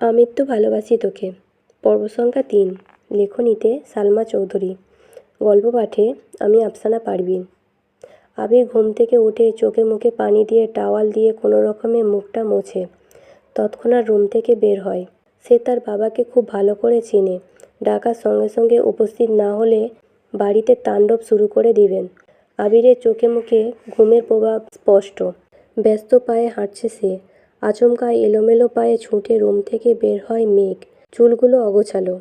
আমি তো ভালোবাসি তোকে। পর্ব সংখ্যা ৩। লেখনীতে সালমা চৌধুরী। গল্প পাঠে আমি আফসানা পারভীন। আবির ঘুম থেকে উঠে চোখে মুখে পানি দিয়ে টাওয়াল দিয়ে কোনো রকমে মুখটা মোছে তৎক্ষণাৎ রুম থেকে বের হয়। সে তার বাবাকে খুব ভালো করে চেনে। ডাকার সঙ্গে সঙ্গে উপস্থিত না হলে বাড়িতে তাণ্ডব শুরু করে দিবেন। আবিরের চোখে মুখে ঘুমের প্রভাব স্পষ্ট। ব্যস্ত পায়ে হাঁটছে সে। আচমকা এলোমেলো পায়ে ছুটে রুম থেকে বের হয় মেঘ। চুলগুলো অগোছালো।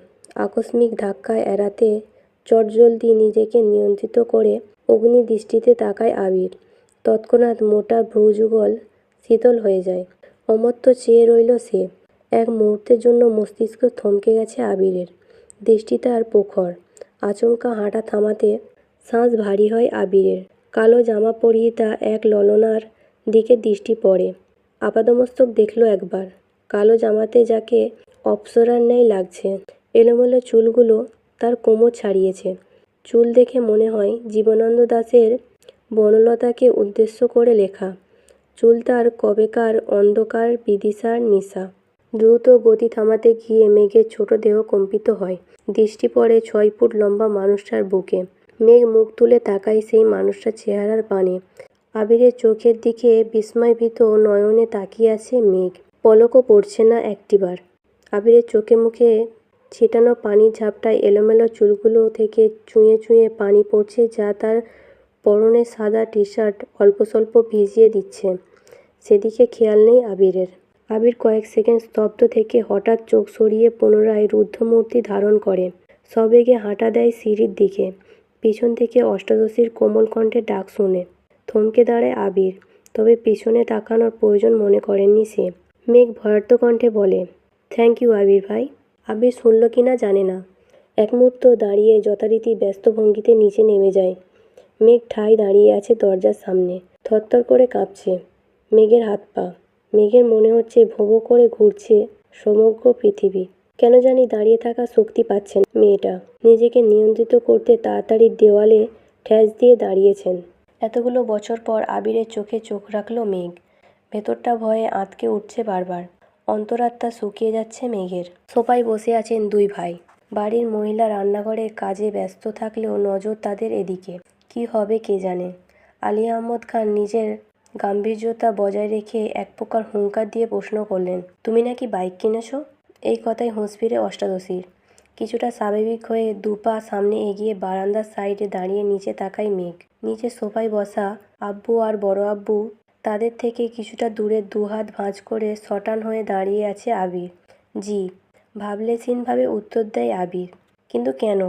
আকস্মিক ধাক্কায় এড়াতে চটজলদি নিজেকে নিয়ন্ত্রিত করে অগ্নি দৃষ্টিতে তাকায় আবির। তৎক্ষণাৎ মোটা ভ্রুযুগল শীতল হয়ে যায়। অমর্ত্য চেয়ে রইল সে। এক মুহূর্তের জন্য মস্তিষ্ক থমকে গেছে আবিরের। দৃষ্টি তার প্রখর। আচমকা হাঁটা থামাতে শ্বাস ভারী হয় আবিরের। কালো জামা পরিহিতা এক ললনার দিকে দৃষ্টি পড়ে। আপাদমস্তক দেখল একবার। কালো জামাতে যাকে অপ্সরার ন্যায় লাগছে। এলোমেলো চুলগুলো তার কোমর ছাড়িয়েছে। চুল দেখে মনে হয় জীবনানন্দ দাশের বনলতাকে উদ্দেশ্য করে লেখা। চুল তার কবেকার অন্ধকার বিদিশার নিশা। দ্রুত গতি থামাতে গিয়ে মেঘের ছোট দেহ কম্পিত হয়। দৃষ্টি পড়ে ৬ ফুট লম্বা মানুষটার বুকে। মেঘ মুখ তুলে তাকায় সেই মানুষটার চেহারার পানে। আবিরের চোখের দিকে বিস্ময়ভীত নয়নে তাকিয়ে আছে মেঘ। পলকও পড়ছে না একটিবার। আবিরের চোখে মুখে ছিটানো পানির ঝাপটায় এলোমেলো চুলগুলো থেকে চুঁয়ে চুঁয়ে পানি পড়ছে, যা তার পরনের সাদা টি শার্ট অল্প স্বল্প ভিজিয়ে দিচ্ছে। সেদিকে খেয়াল নেই আবিরের। আবির কয়েক সেকেন্ড স্তব্ধ থেকে হঠাৎ চোখ সরিয়ে পুনরায় রুদ্ধমূর্তি ধারণ করে। সবেগে হাঁটা দেয় সিঁড়ির দিকে। পিছন থেকে অষ্টাদশীর কোমল কণ্ঠে ডাক শুনে থমকে দাঁড়ায় আবির। তবে পিছনে তাকানোর প্রয়োজন মনে করেননি সে। মেঘ ভয়ার্ত কণ্ঠে বলে, থ্যাংক ইউ আবির ভাই। আবির শুনল কি না জানে না। এক মুহূর্ত দাঁড়িয়ে যথারীতি ব্যস্ত ভঙ্গিতে নিচে নেমে যায়। মেঘ ঠায় দাঁড়িয়ে আছে দরজার সামনে। থরথর করে কাঁপছে মেঘের হাত পা। মেঘের মনে হচ্ছে ভো ভো করে ঘুরছে সমগ্র পৃথিবী। কেন জানি দাঁড়িয়ে থাকার শক্তি পাচ্ছেন মেয়েটা। নিজেকে নিয়ন্ত্রিত করতে তাড়াতাড়ি দেওয়ালে ঠেস দিয়ে দাঁড়িয়েছেন। এতগুলো বছর পর আবিরের চোখে চোখ রাখল মেঘ। ভেতরটা ভয়ে আঁতকে উঠছে বারবার। অন্তরাত্মা শুকিয়ে যাচ্ছে মেঘের। সোফায় বসে আছেন দুই ভাই। বাড়ির মহিলা রান্নাঘরে কাজে ব্যস্ত থাকলেও নজর তাদের এদিকে। কি হবে কে জানে। আলী আহমদ খান নিজের গাম্ভীর্যতা বজায় রেখে এক প্রকার হুঙ্কার দিয়ে প্রশ্ন করলেন, তুমি নাকি বাইক কিনেছো? এই কথায় হুঁশ ফিরে অষ্টাদশীর। কিছুটা স্বাভাবিক হয়ে দুপা সামনে এগিয়ে বারান্দার সাইডে দাঁড়িয়ে নিচে তাকায় মেঘ। নিচে সোফায় বসা আব্বু আর বড় আব্বু। তাদের থেকে কিছুটা দূরে দুহাত ভাঁজ করে শটান হয়ে দাঁড়িয়ে আছে আবির। জি, ভাবলেশীনভাবে উত্তর দেয় আবির। কিন্তু কেন?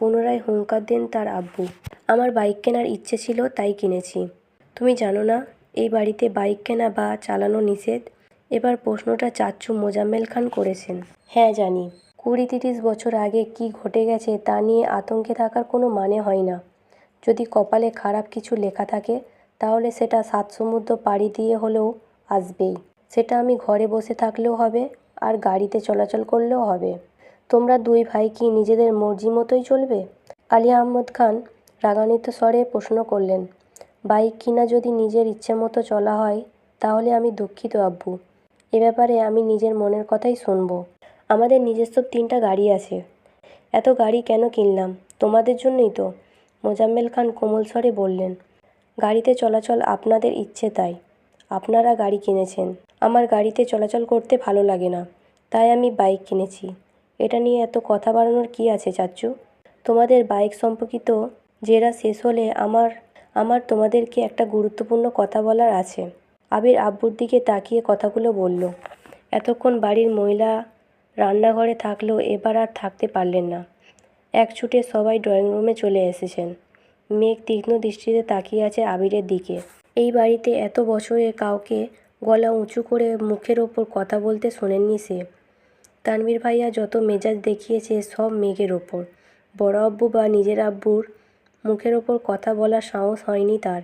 পুনরায় হুঙ্কার দেন তার আব্বু। আমার বাইক কেনার ইচ্ছে ছিল, তাই কিনেছি। তুমি জানো না এই বাড়িতে বাইক কেনা বা চালানো নিষেধ? এবার প্রশ্নটা চাচ্চু মোজাম্মেল খান করেছেন। হ্যাঁ জানি। ২০-৩০ বছর আগে কি ঘটে গেছে তা নিয়ে আতঙ্কে থাকার কোনো মানে হয় না। যদি কপালে খারাপ কিছু লেখা থাকে তাহলে সেটা ৭ সমুদ্র পাড়ি দিয়ে হলেও আসবেই। সেটা আমি ঘরে বসে থাকলেও হবে আর গাড়িতে চলাচল করলেও হবে। তোমরা দুই ভাই কি নিজেদের মর্জি মতোই চলবে? আলী আহমদ খান রাগান্বিত স্বরে প্রশ্ন করলেন। বাইক কিনা যদি নিজের ইচ্ছে মতো চলা হয় তাহলে আমি দুঃখিত আব্বু। এ ব্যাপারে আমি নিজের মনের কথাই শুনব। আমাদের নিজস্ব ৩টা গাড়ি আছে। এত গাড়ি কেন কিনলাম? তোমাদের জন্যই তো। মোজাম্মেল খান কোমল স্বরে বললেন, গাড়িতে চলাচল আপনাদের ইচ্ছে তাই আপনারা গাড়ি কিনেছেন। আমার গাড়িতে চলাচল করতে ভালো লাগে না, তাই আমি বাইক কিনেছি। এটা নিয়ে এত কথা বাড়ানোর কি আছে চাচ্চু? তোমাদের বাইক সম্পর্কিত জেরা শেষ হলে আমার তোমাদেরকে একটা গুরুত্বপূর্ণ কথা বলার আছে। আবির আব্বুর দিকে তাকিয়ে কথাগুলো বলল। এতক্ষণ বাড়ির মহিলা রান্নাঘরে থাকলেও এবার আর থাকতে পারলেন না। এক ছুটে সবাই ড্রয়িং রুমে চলে এসেছেন। মেঘ তীক্ষ্ণ দৃষ্টিতে তাকিয়ে আছে আবিরের দিকে। এই বাড়িতে এত বছরে কাউকে গলা উঁচু করে মুখের ওপর কথা বলতে শোনেননি সে। তানভীর ভাইয়া যত মেজাজ দেখিয়েছে সব মেঘের ওপর। বড় আব্বু বা নিজের আব্বুর মুখের ওপর কথা বলার সাহস হয়নি তার।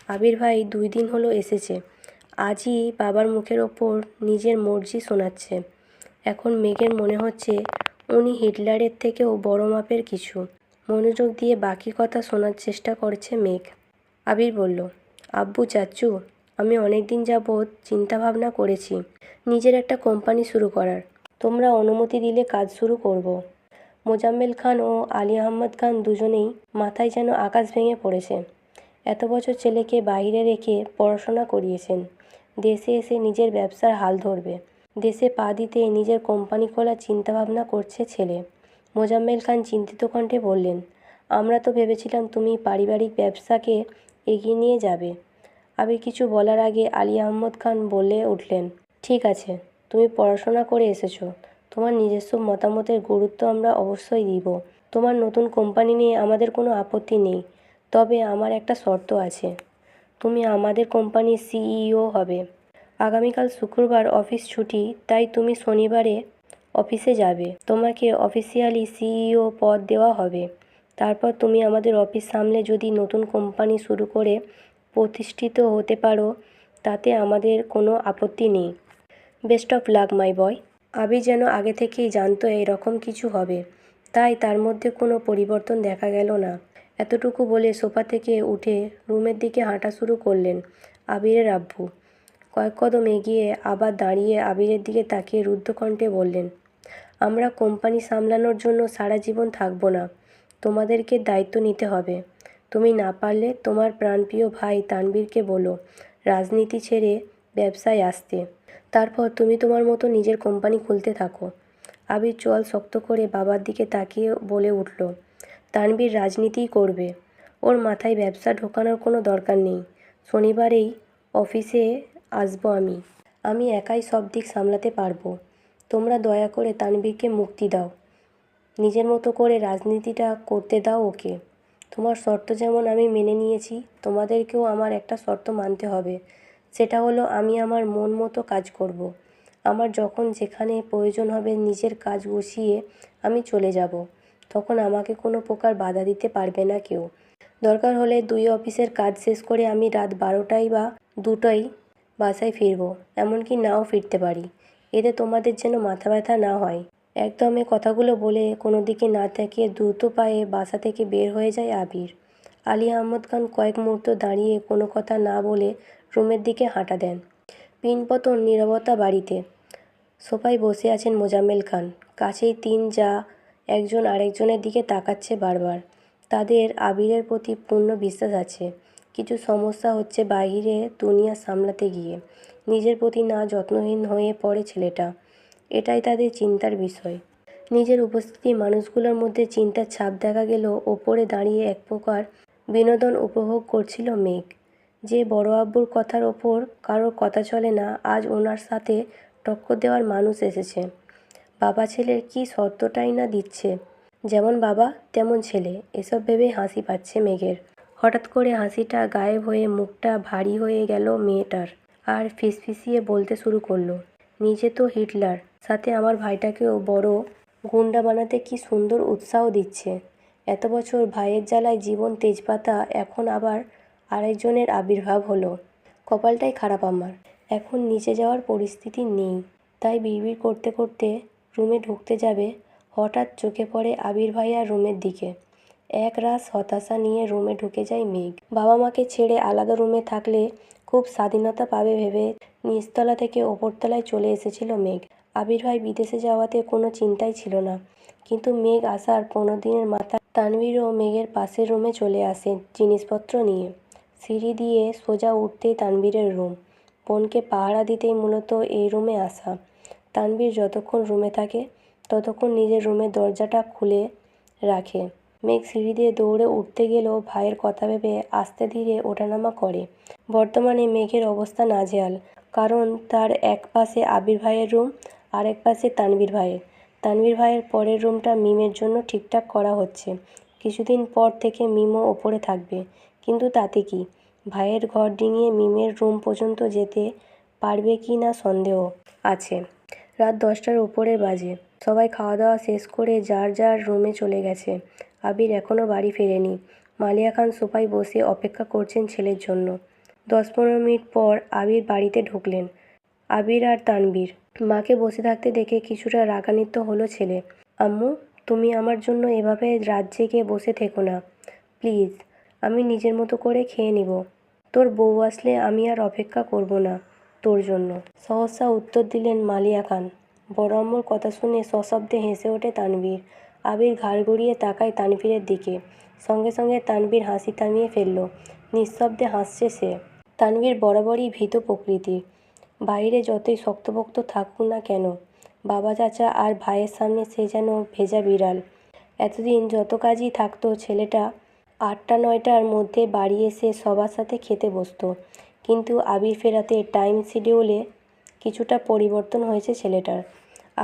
আবির ভাই ২ দিন হলো এসেছে। আজই বাবার মুখের ওপর নিজের মর্জি শোনাচ্ছে। এখন মেঘের মনে হচ্ছে উনি হিটলারের থেকেও বড় মাপের কিছু। মনোযোগ দিয়ে বাকি কথা শোনার চেষ্টা করছে মেঘ। আবির বলল, আব্বু চাচ্চু, আমি অনেক দিন যাবৎ চিন্তাভাবনা করেছি নিজের একটা কোম্পানি শুরু করার। তোমরা অনুমতি দিলে কাজ শুরু করব। মোজাম্মেল খান ও আলী আহমদ খান দুজনেই মাথায় যেন আকাশ ভেঙে পড়েছে। এত বছর ছেলেকে বাইরে রেখে পড়াশোনা করিয়েছেন, দেশে এসে নিজের ব্যবসার হাল ধরবে, দেশে পা দিতে নিজের কোম্পানি খোলার চিন্তাভাবনা করছে ছেলে। মোজাম্মেল খান চিন্তিত কণ্ঠে বললেন, আমরা তো ভেবেছিলাম তুমি পারিবারিক ব্যবসাকে এগিয়ে নিয়ে যাবে। আবির কিছু বলার আগে আলী আহমদ খান বলে উঠলেন, ঠিক আছে, তুমি পড়াশোনা করে এসেছো, তোমার নিজস্ব মতামতের গুরুত্ব আমরা অবশ্যই দিব। তোমার নতুন কোম্পানি নিয়ে আমাদের কোনো আপত্তি নেই, তবে আমার একটা শর্ত আছে। তুমি আমাদের কোম্পানির সিইও হবে। আগামীকাল শুক্রবার অফিস ছুটি, তাই তুমি শনিবারে অফিসে যাবে। তোমাকে অফিসিয়ালি সিইও পদ দেওয়া হবে। তারপর তুমি আমাদের অফিস সামলে যদি নতুন কোম্পানি শুরু করে প্রতিষ্ঠিত হতে পারো, তাতে আমাদের কোনো আপত্তি নেই। বেস্ট অফ লাক মাই বয়। আবির যেন আগে থেকেই জানতো এরকম কিছু হবে, তাই তার মধ্যে কোনো পরিবর্তন দেখা গেল না। এতটুকু বলে সোফা থেকে উঠে রুমের দিকে হাঁটা শুরু করলেন আবিরের আব্বু। কয়েক কদম এগিয়ে আবার দাঁড়িয়ে আবিরের দিকে তাকিয়ে রুদ্ধকণ্ঠে বললেন, আমরা কোম্পানি সামলানোর জন্য সারা জীবন থাকবো না, তোমাদেরকে দায়িত্ব নিতে হবে। তুমি না পারলে তোমার প্রাণপ্রিয় ভাই তানবীরকে বলো রাজনীতি ছেড়ে ব্যবসায় আসতে। তারপর তুমি তোমার মতো নিজের কোম্পানি খুলতে থাকো। আবির চোয়াল শক্ত করে বাবার দিকে তাকিয়ে বলে উঠল, তানবীর রাজনীতিই করবে, ওর মাথায় ব্যবসা ঢোকানোর কোনো দরকার নেই। শনিবারেই অফিসে আসবো আমি একাই সব দিক সামলাতে পারবো। তোমরা দয়া করে তানবীরকে মুক্তি দাও, নিজের মতো করে রাজনীতিটা করতে দাও ওকে। তোমার শর্ত যেমন আমি মেনে নিয়েছি, তোমাদেরকেও আমার একটা শর্ত মানতে হবে। সেটা হলো আমি আমার মন মতো কাজ করব। আমার যখন যেখানে প্রয়োজন হবে নিজের কাজ গুছিয়ে আমি চলে যাব, তখন আমাকে কোনো প্রকার বাধা দিতে পারবে না কেউ। দরকার হলে 2 অফিসের কাজ শেষ করে আমি রাত 12টায় বা 2টায় বাসায় ফিরব, এমনকি নাও ফিরতে পারি। এতে তোমাদের যেন মাথা ব্যথা না হয়। একদম এ কথাগুলো বলে কোনো দিকে না তাকিয়ে দ্রুত পায়ে বাসা থেকে বের হয়ে যায় আবির। আলী আহমদ খান কয়েক মুহূর্ত দাঁড়িয়ে কোনো কথা না বলে রুমের দিকে হাঁটা দেন। পিনপতন নীরবতা বাড়িতে। সোফায় বসে আছেন মোজাম্মেল খান, কাছেই 3 যা একজন আরেকজনের দিকে তাকাচ্ছে বারবার। তাদের আবিরের প্রতি পূর্ণ বিশ্বাস আছে। কিছু সমস্যা হচ্ছে বাইরে দুনিয়া সামলাতে গিয়ে, নিজের প্রতি না যত্নহীন হয়ে পড়ে ছেলেটা, এটাই তাদের চিন্তার বিষয়। নিজের উপস্থিতি মানুষগুলোর মধ্যে চিন্তার ছাপ দেখা গেল। ওপরে দাঁড়িয়ে এক প্রকার বিনোদন উপভোগ করছিল মেঘ। যে বড় আব্বুর কথার ওপর কারোর কথা চলে না, আজ ওনার সাথে টক্কর দেওয়ার মানুষ এসেছে। বাবা ছেলের কি শর্তটাই না দিচ্ছে, যেমন বাবা তেমন ছেলে, এসব ভেবে হাসি পাচ্ছে মেঘের। হঠাৎ করে হাসিটা গায়েব হয়ে মুখটা ভারী হয়ে গেল মেয়েটার, আর ফিসফিসিয়ে বলতে শুরু করলো, নিজে তো হিটলার, সাথে আমার ভাইটাকেও বড় গুন্ডা বানাতে কি সুন্দর উৎসাহ দিচ্ছে। এত বছর ভাইয়ের জ্বালায় জীবন তেজপাতা, এখন আবার আরেকজনের আবির্ভাব হলো। কপালটাই খারাপ আমার, এখন নিচে যাওয়ার পরিস্থিতি নেই। তাই বিড়বিড় করতে করতে রুমে ঢুকতে যাবে, হঠাৎ চোখে পড়ে আবির ভাইয়ার রুমের দিকে। এক রাশ হতাশা নিয়ে রুমে ঢুকে যায় মেঘ। বাবা মাকে ছেড়ে আলাদা রুমে থাকলে খুব স্বাধীনতা পাবে ভেবে নিচতলা থেকে ওপরতলায় চলে এসেছিল মেঘ। আবির ভাই বিদেশে যাওয়াতে কোনো চিন্তাই ছিল না, কিন্তু মেঘ আসার 15 দিনের মাথায় তানভীরও মেঘের পাশের রুমে চলে আসে জিনিসপত্র নিয়ে। সিঁড়ি দিয়ে সোজা উঠতেই তানভীরের রুম। বোনকে পাহারা দিতেই মূলত এই রুমে আসা। তানভীর যতক্ষণ রুমে থাকে ততক্ষণ নিজের রুমের দরজাটা খুলে রাখে। মেঘ সিঁড়ি দিয়ে দৌড়ে উঠতে গেলেও ভাইয়ের কথা ভেবে আস্তে ধীরে ওঠানামা করে। বর্তমানে মেঘের অবস্থা নাজেহাল, কারণ তার এক পাশে আবির ভাইয়ের রুম, আর এক পাশে তানভীর ভাইয়ের। তানভীর ভাইয়ের পরের রুমটা মিমের জন্য ঠিকঠাক করা হচ্ছে। কিছুদিন পর থেকে মিমও ওপরে থাকবে, কিন্তু তাতে কি, ভাইয়ের ঘর ডিঙিয়ে মিমের রুম পর্যন্ত যেতে পারবে কি না সন্দেহ আছে। রাত 10টার উপরে বাজে। সবাই খাওয়া দাওয়া শেষ করে যার যার রুমে চলে গেছে। আবির এখনও বাড়ি ফেরেনি। মালিয়া খান সোফায় বসে অপেক্ষা করছেন ছেলের জন্য। 10-15 মিনিট পর আবির বাড়িতে ঢুকলেন। আবির আর তানভীর। মাকে বসে থাকতে দেখে কিছুটা রাগান্বিত হলো ছেলে। আম্মু, তুমি আমার জন্য এভাবে রাত জেগে বসে থেকো না প্লিজ, আমি নিজের মতো করে খেয়ে নিব। তোর বউ আসলে আমি আর অপেক্ষা করব না তোর জন্য, সহসা উত্তর দিলেন মালিয়া খান। বড় আম্মুর কথা শুনে সশব্দে হেসে ওঠে তানভীর। আবির ঘাড় ঘুরিয়ে তাকায় তানভীরের দিকে। সঙ্গে সঙ্গে তানভীর হাসি থামিয়ে ফেলল। নিঃশব্দে হাসছে সে। তানভীর বরাবরই ভীত প্রকৃতির। বাইরে যতই শক্তপোক্ত থাকুক না কেন, বাবা চাচা আর ভাইয়ের সামনে সে যেন ভেজা বিড়াল। এতদিন যত কাজই থাকতো ছেলেটা 8টা-9টার মধ্যে বাড়ি এসে সবার সাথে খেতে বসতো। কিন্তু আবির ফেরাতে টাইম শিডিউলে কিছুটা পরিবর্তন হয়েছে ছেলেটার।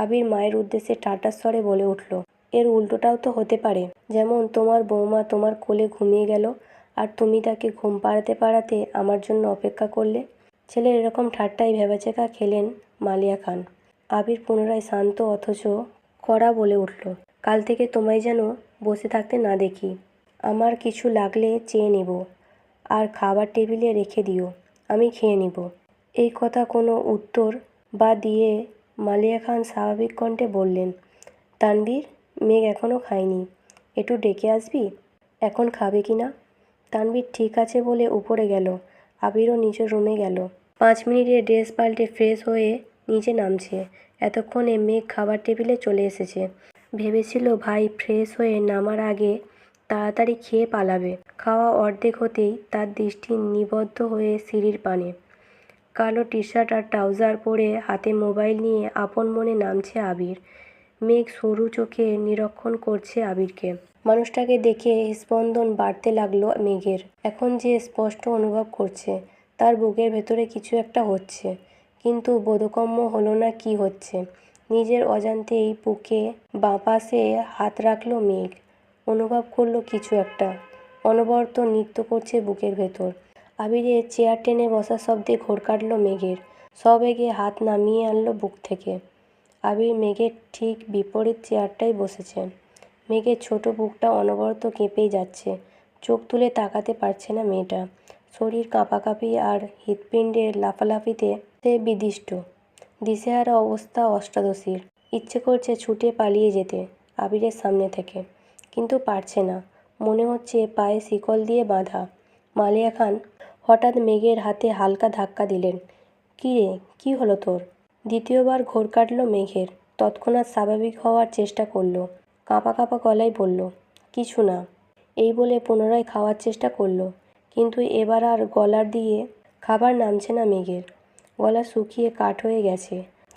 আবির মায়ের উদ্দেশ্যে ঠাট্টার স্বরে বলে উঠল, এর উল্টোটাও তো হতে পারে। যেমন তোমার বৌমা তোমার কোলে ঘুমিয়ে গেল আর তুমি তাকে ঘুম পাড়াতে পাড়াতে আমার জন্য অপেক্ষা করলে। ছেলের এরকম ঠাট্টায় ভ্যাবাচ্যাকা খেলেন মালিয়া খান। আবির পুনরায় শান্ত অথচ কড়া বলে উঠল, কাল থেকে তোমায় যেন বসে থাকতে না দেখি। আমার কিছু লাগলে চেয়ে নেব, আর খাবার টেবিলে রেখে দিও, আমি খেয়ে নিব। এই কথা কোনো উত্তর বা দিয়ে মালিয়া খান স্বাভাবিক কণ্ঠে বললেন, তানভীর, মেঘ এখনও খায়নি, একটু ডেকে আসবি? এখন খাবে কি না? তানভীর ঠিক আছে বলে উপরে গেল। আবিরও নিজের রুমে গেল। 5 মিনিটে ড্রেস পাল্টে ফ্রেশ হয়ে নিচে নামছে। এতক্ষণে মেঘ খাবার টেবিলে চলে এসেছে। ভেবেছিল ভাই ফ্রেশ হয়ে নামার আগে তাড়াতাড়ি খেয়ে পালাবে। খাওয়া অর্ধেক হতেই তার দৃষ্টি নিবদ্ধ হয়ে সিঁড়ির পানে। কালো টি-শার্ট আর ট্রাউজার পরে হাতে মোবাইল নিয়ে আপন মনে নামছে আবির। মেঘ সরু চোখে নিরীক্ষণ করছে আবিরকে। মানুষটাকে দেখে স্পন্দন বাড়তে লাগলো মেঘের। এখন যে স্পষ্ট অনুভব করছে তার বুকের ভেতরে কিছু একটা হচ্ছে, কিন্তু বোধগম্য হলো না কি হচ্ছে। নিজের অজান্তেই বুকে বাঁ পাশে হাত রাখলো মেঘ। অনুভব করলো কিছু একটা অনবরত নৃত্য করছে বুকের ভেতর। আবিরের চেয়ার টেনে বসার শব্দে ঘোর কাটল মেঘের। সবেগে হাত নামিয়ে আনলো বুক থেকে। আবির মেঘের ঠিক বিপরীত চেয়ারটায় বসেছে। মেঘের ছোট বুকটা অনবরত কেঁপেই যাচ্ছে। চোখ তুলে তাকাতে পারছে না মেয়েটা। শরীর কাঁপাকাঁপি আর হৃৎপিণ্ডের লাফালাফিতে সে বিদিষ্ট। দিশেহারা অবস্থা অষ্টাদশীর। ইচ্ছে করছে ছুটে পালিয়ে যেতে আবিরের সামনে থেকে, কিন্তু পারছে না। মনে হচ্ছে পায়ে শিকল দিয়ে বাঁধা। মালিয়া খান হঠাৎ মেঘের হাতে হালকা ধাক্কা দিলেন। কী রে, কী হলো তোর? দ্বিতীয়বার ঘোর কাটল মেঘের। তৎক্ষণাৎ স্বাভাবিক হওয়ার চেষ্টা করল। কাঁপা কাঁপা গলায় বলল, কিছু না। এই বলে পুনরায় খাওয়ার চেষ্টা করল, কিন্তু এবার আর গলার দিয়ে খাবার নামছে না মেঘের। গলা শুকিয়ে কাঠ হয়ে গেছে।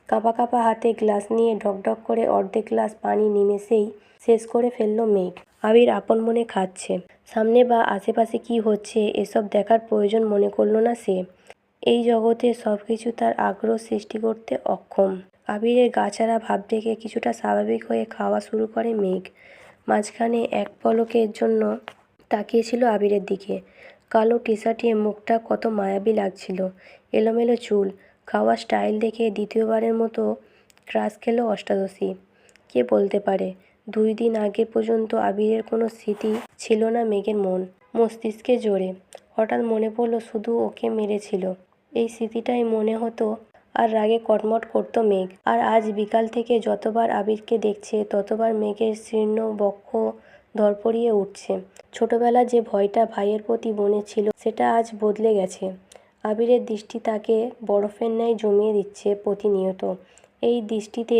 কাঁপা কাঁপা হাতে গ্লাস নিয়ে ঢকঢক করে অর্ধেক গ্লাস পানি নিমেষেই শেষ করে ফেলল মেঘ। আবির আপন মনে খাচ্ছে। সামনে বা আশেপাশে কি হচ্ছে এসব দেখার প্রয়োজন মনে করল না সে। এই জগতে সব কিছু তার আগ্রহ সৃষ্টি করতে অক্ষম। আবিরের গাছাড়া ভাব দেখে কিছুটা স্বাভাবিক হয়ে খাওয়া শুরু করে মেঘ। মাঝখানে এক পলকের জন্য তাকিয়েছিল আবিরের দিকে। কালো টি-শার্টে মুখটা কত মায়াবী লাগছিল। এলোমেলো চুল। খাওয়ার স্টাইল দেখে দ্বিতীয়বারের মতো ক্রাশ খেল অষ্টাদশী। কে বলতে পারে 2 দিন আগে পর্যন্ত আবিরের কোনো স্মৃতি ছিল না মেঘের মস্তিষ্কে জোরে। হঠাৎ মনে পড়ল শুধু ওকে মেরেছিল, এই স্মৃতিটাই মনে হতো। আর রাগে কটমট করত মেঘ। আর আজ বিকাল থেকে যতবার আবিরকে দেখছে ততবার মেঘের শীর্ণ বক্ষ ধরফরিয়ে উঠছে। ছোটবেলা যে ভয়টা ভাইয়ের প্রতি মনে ছিল সেটা আজ বদলে গেছে। আবিরের দৃষ্টি তাকে বরফের ন্যায় জমিয়ে দিচ্ছে প্রতিনিয়ত। এই দৃষ্টিতে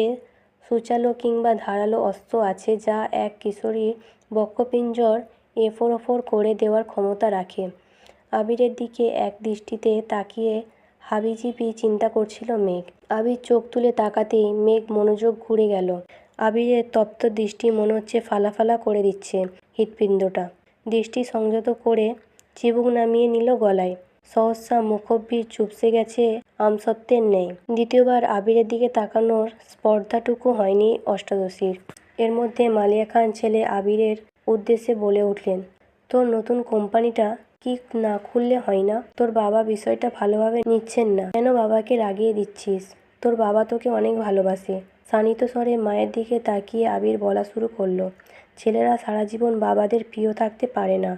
সূচালো কিংবা ধারালো অস্ত্র আছে যা এক কিশোরীর বক্ষপিঞ্জর এফোড় ওফোড় করে দেওয়ার ক্ষমতা রাখে। আবিরের দিকে এক দৃষ্টিতে তাকিয়ে হাবিজিবি চিন্তা করছিল মেঘ। আবির চোখ তুলে তাকাতেই মেঘ মনোযোগ ঘুরে গেল। আবিরের তপ্ত দৃষ্টি মনে হচ্ছে ফালাফালা করে দিচ্ছে হৃৎপিণ্ডটা। দৃষ্টি সংযত করে চিবুক নামিয়ে নিল গলায়। সহসা মুখভীর চুপসে গেছে আমসত্ত্বের ন্যায়। দ্বিতীয়বার আবিরের দিকে তাকানোর স্পর্ধাটুকু হয়নি অষ্টাদশীর। এর মধ্যে মালিয়া খান ছেলে আবিরের উদ্দেশ্যে বলে উঠলেন, তোর নতুন কোম্পানিটা কি না খুললে হয় না? তোর বাবা বিষয়টা ভালোভাবে নিচ্ছেন না কেন? বাবাকে রাগিয়ে দিচ্ছিস? তোর বাবা তোকে অনেক ভালোবাসে। শানিত স্বরে মায়ের দিকে তাকিয়ে আবির বলা শুরু করলো, ছেলেরা সারা জীবন বাবাদের প্রিয় থাকতে পারে না।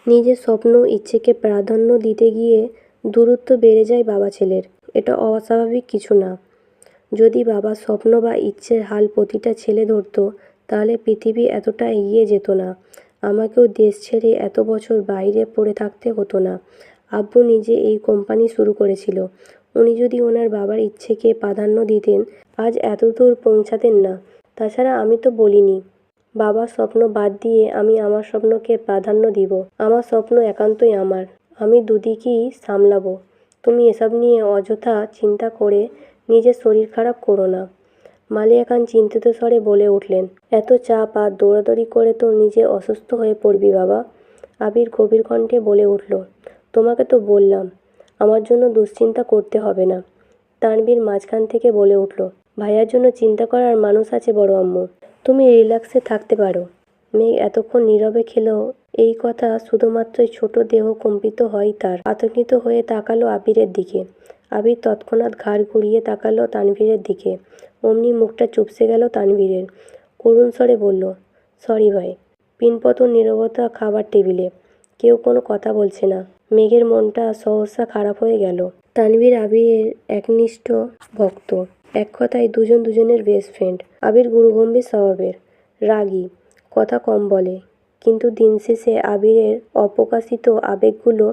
নিজের স্বপ্ন ইচ্ছেকে প্রাধান্য দিতে গিয়ে দূরত্ব বেড়ে যায় বাবা ছেলের। এটা অস্বাভাবিক কিছু না। যদি বাবার স্বপ্ন বা ইচ্ছের হাল প্রতিটা ছেলে ধরতো তাহলে পৃথিবী এতটা এগিয়ে যেত না। আমাকেও দেশ ছেড়ে এত বছর বাইরে পড়ে থাকতে হতো না। আব্বু নিজে এই কোম্পানি শুরু করেছিল। উনি যদি ওনার বাবার ইচ্ছেকে প্রাধান্য দিতেন আজ এতদূর পৌঁছাতেন না। তাছাড়া আমি তো বলিনি বাবার স্বপ্ন বাদ দিয়ে আমি আমার স্বপ্নকে প্রাধান্য দিব। আমার স্বপ্ন একান্তই আমার, আমি দুদিকেই সামলাবো। তুমি এসব নিয়ে অযথা চিন্তা করে নিজের শরীর খারাপ করো না। মালিয়া খান চিন্তিত স্বরে বলে উঠলেন, এত চাপ আর দৌড়াদৌড়ি করে তো নিজে অসুস্থ হয়ে পড়বি বাবা। আবির গভীর কণ্ঠে বলে উঠল, তোমাকে তো বললাম আমার জন্য দুশ্চিন্তা করতে হবে না। তানভীর মাঝখান থেকে বলে উঠল, ভাইয়ার জন্য চিন্তা করার মানুষ আছে বড় আম্মু, তুমি রিল্যাক্সে থাকতে পারো। মেঘ এতক্ষণ নীরবে খেলেও এই কথা শুধুমাত্রই ছোট দেহ কম্পিত হয় তার। আতঙ্কিত হয়ে তাকালো আবিরের দিকে। আবির তৎক্ষণাৎ ঘাড় ঘুরিয়ে তাকালো তানভীরের দিকে। অমনি মুখটা চুপসে গেল তানভীরের। করুণ স্বরে বলল, সরি ভাই। পিনপতন নীরবতা খাবার টেবিলে। কেউ কোনো কথা বলছে না। মেঘের মনটা সহসা খারাপ হয়ে গেল। তানভীর আবিরের একনিষ্ঠ ভক্ত, এক কথায় দুজন দুজনের বেস্ট ফ্রেন্ড। আবির গুরুগম্ভীর স্বভাবের, রাগী, কথা কম বলে, কিন্তু দিন শেষে আবিরের অপ্রকাশিত আবেগগুলো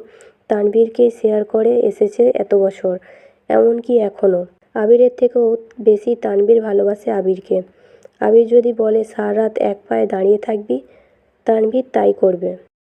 তানভীরকে শেয়ার করে এসেছে এত বছর, এমনকি এখনও। আবিরের থেকেও বেশি তানভীর ভালোবাসে আবিরকে। আবির যদি বলে সারা রাত এক পায়ে দাঁড়িয়ে থাকবি, তানভীর তাই করবে।